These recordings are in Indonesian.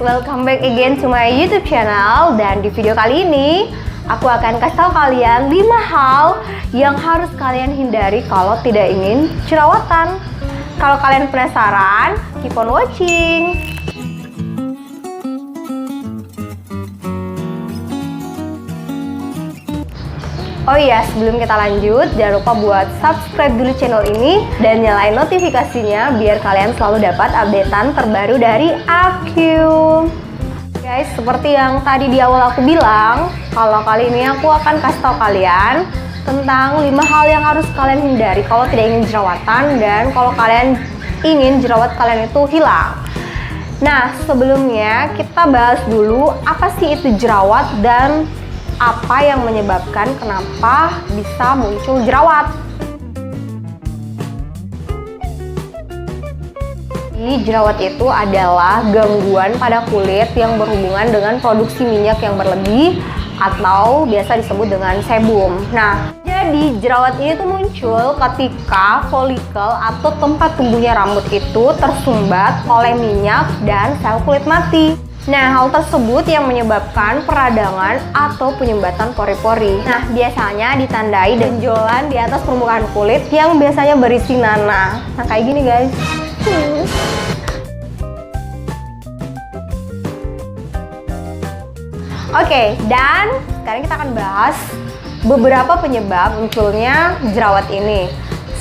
welcome back again to my YouTube channel. Dan di video kali ini aku akan kasih tahu kalian 5 hal yang harus kalian hindari kalau tidak ingin jerawatan. Kalau kalian penasaran, keep on watching. Oh iya, sebelum kita lanjut, jangan lupa buat subscribe dulu channel ini dan nyalain notifikasinya biar kalian selalu dapat updatean terbaru dari aku. Guys, seperti yang tadi di awal aku bilang, kalau kali ini aku akan kasih tahu kalian tentang 5 hal yang harus kalian hindari kalau tidak ingin jerawatan dan kalau kalian ingin jerawat kalian itu hilang. Nah, sebelumnya kita bahas dulu apa sih itu jerawat dan apa yang menyebabkan kenapa bisa muncul jerawat. Jerawat itu adalah gangguan pada kulit yang berhubungan dengan produksi minyak yang berlebih atau biasa disebut dengan sebum. Nah, jadi jerawat ini tuh muncul ketika folikel atau tempat tumbuhnya rambut itu tersumbat oleh minyak dan sel kulit mati. Nah, hal tersebut yang menyebabkan peradangan atau penyumbatan pori-pori. Nah, biasanya ditandai benjolan di atas permukaan kulit yang biasanya berisi nanah. Nah, kayak gini guys. Oke, dan sekarang kita akan bahas beberapa penyebab munculnya jerawat ini.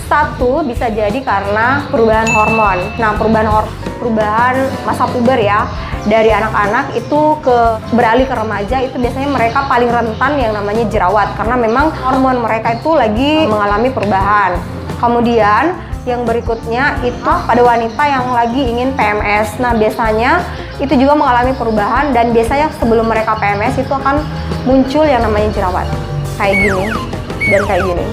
Satu, bisa jadi karena perubahan hormon. Nah, perubahan masa puber ya, dari anak-anak itu beralih ke remaja, itu biasanya mereka paling rentan yang namanya jerawat karena memang hormon mereka itu lagi mengalami perubahan. Kemudian yang berikutnya itu pada wanita yang lagi ingin PMS. Nah, biasanya itu juga mengalami perubahan dan biasanya sebelum mereka PMS itu akan muncul yang namanya jerawat kayak gini dan kayak gini.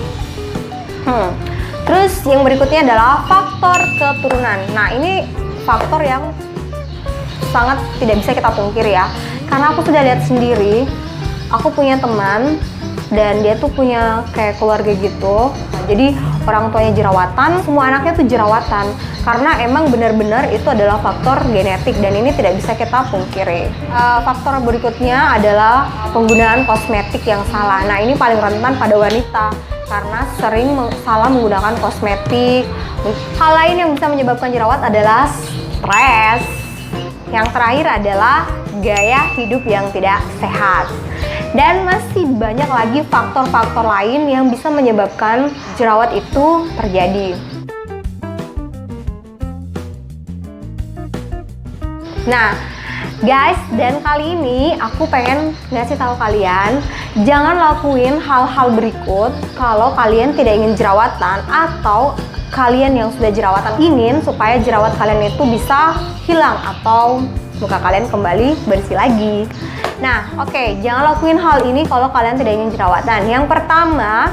Terus yang berikutnya adalah faktor keturunan. Nah, ini faktor yang sangat tidak bisa kita pungkiri ya, karena aku sudah lihat sendiri. Aku punya teman dan dia tuh punya kayak keluarga gitu, jadi orang tuanya jerawatan, semua anaknya tuh jerawatan karena emang benar-benar itu adalah faktor genetik dan ini tidak bisa kita pungkiri. Faktor berikutnya adalah penggunaan kosmetik yang salah. Nah, ini paling rentan pada wanita karena sering salah menggunakan kosmetik. Hal lain yang bisa menyebabkan jerawat adalah stres. Yang terakhir adalah gaya hidup yang tidak sehat. Dan masih banyak lagi faktor-faktor lain yang bisa menyebabkan jerawat itu terjadi. Nah, guys, dan kali ini aku pengen ngasih tahu kalian, jangan lakuin hal-hal berikut kalau kalian tidak ingin jerawatan atau kalian yang sudah jerawatan ingin supaya jerawat kalian itu bisa hilang atau muka kalian kembali bersih lagi. Nah, oke, jangan lakuin hal ini kalau kalian tidak ingin jerawatan. Yang pertama,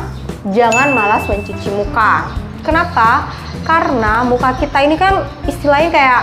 jangan malas mencuci muka. Kenapa? Karena muka kita ini kan istilahnya kayak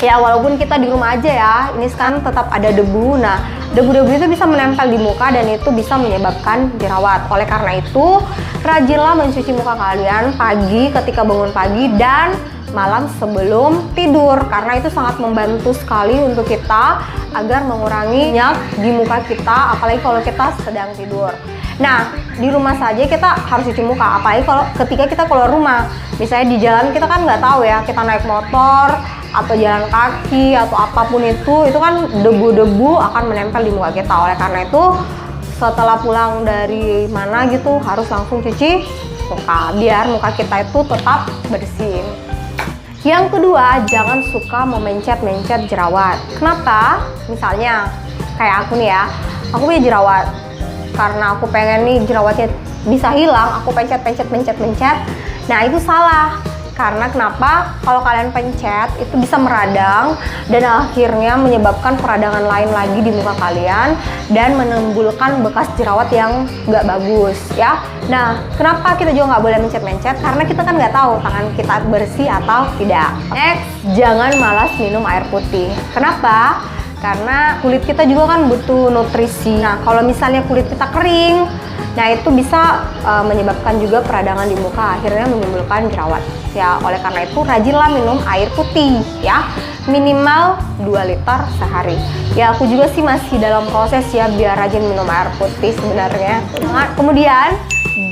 ya walaupun kita di rumah aja ya, ini sekarang tetap ada debu. Nah, debu-debu itu bisa menempel di muka dan itu bisa menyebabkan jerawat. Oleh karena itu, rajinlah mencuci muka kalian pagi ketika bangun pagi dan malam sebelum tidur karena itu sangat membantu sekali untuk kita agar mengurangi minyak di muka kita, apalagi kalau kita sedang tidur. Nah, di rumah saja kita harus cuci muka, apalagi kalau ketika kita keluar rumah. Misalnya di jalan kita kan nggak tahu ya, kita naik motor atau jalan kaki atau apapun itu kan debu-debu akan menempel di muka kita. Oleh karena itu setelah pulang dari mana gitu harus langsung cuci muka biar muka kita itu tetap bersih. Yang kedua, jangan suka memencet-mencet jerawat. Kenapa? Misalnya kayak aku nih ya, aku punya jerawat. Karena aku pengen nih jerawatnya bisa hilang, aku pencet. Nah, itu salah. Karena kenapa? Kalau kalian pencet itu bisa meradang dan akhirnya menyebabkan peradangan lain lagi di muka kalian dan menimbulkan bekas jerawat yang nggak bagus ya. Nah, kenapa kita juga nggak boleh mencet-mencet? Karena kita kan nggak tahu tangan kita bersih atau tidak. Next, jangan malas minum air putih. Kenapa? Karena kulit kita juga kan butuh nutrisi. Nah, kalau misalnya kulit kita kering, Nah itu bisa menyebabkan juga peradangan di muka, akhirnya menimbulkan jerawat. Ya oleh karena itu rajinlah minum air putih ya, minimal 2 liter sehari. Ya aku juga sih masih dalam proses ya biar rajin minum air putih sebenarnya. Kemudian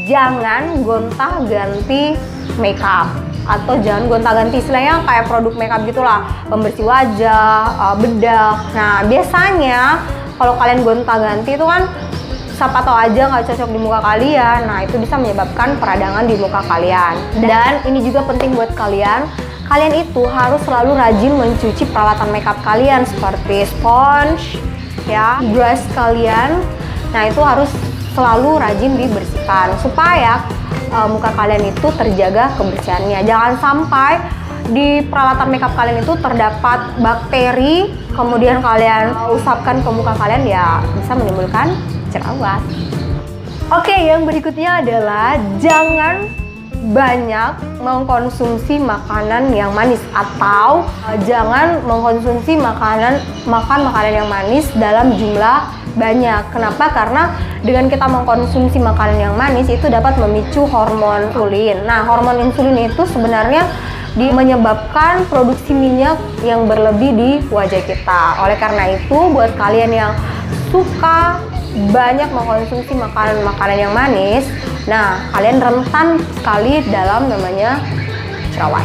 jangan gonta-ganti makeup atau jangan gonta-ganti, istilahnya kayak produk makeup gitulah, pembersih wajah, bedak. Nah biasanya kalau kalian gonta-ganti itu kan siapa tahu aja nggak cocok di muka kalian. Nah itu bisa menyebabkan peradangan di muka kalian. Dan ini juga penting buat kalian itu harus selalu rajin mencuci peralatan makeup kalian seperti sponge ya, brush kalian. Nah itu harus selalu rajin dibersihkan supaya muka kalian itu terjaga kebersihannya. Jangan sampai di peralatan makeup kalian itu terdapat bakteri, kemudian kalian usapkan ke muka kalian, ya bisa menimbulkan jerawat. Oke, yang berikutnya adalah jangan banyak mengkonsumsi makanan yang manis atau jangan mengkonsumsi makan makanan yang manis dalam jumlah banyak. Kenapa? Karena dengan kita mengkonsumsi makanan yang manis itu dapat memicu hormon insulin. Nah, hormon insulin itu sebenarnya menyebabkan produksi minyak yang berlebih di wajah kita. Oleh karena itu, buat kalian yang suka banyak mengkonsumsi makanan yang manis, nah kalian rentan sekali dalam namanya jerawat.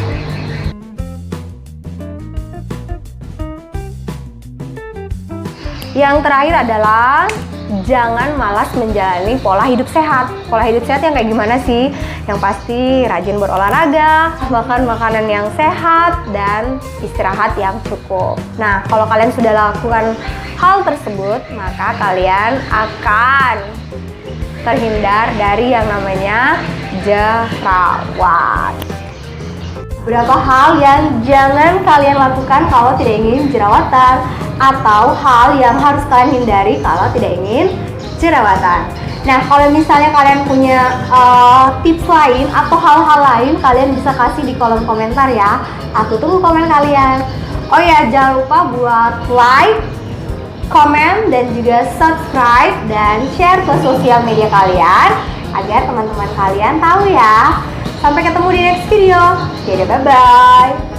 Yang terakhir adalah jangan malas menjalani pola hidup sehat. Pola hidup sehat yang kayak gimana sih? Yang pasti rajin berolahraga, makan makanan yang sehat, dan istirahat yang cukup. Nah, kalau kalian sudah lakukan hal tersebut, maka kalian akan terhindar dari yang namanya jerawat. Beberapa hal yang jangan kalian lakukan kalau tidak ingin jerawatan, atau hal yang harus kalian hindari kalau tidak ingin jerawatan. Nah, kalau misalnya kalian punya tips lain atau hal-hal lain, kalian bisa kasih di kolom komentar ya. Aku tunggu komen kalian. Oh ya, jangan lupa buat like, komen, dan juga subscribe dan share ke sosial media kalian agar teman-teman kalian tahu ya. Sampai ketemu di next video. Dadah, bye-bye.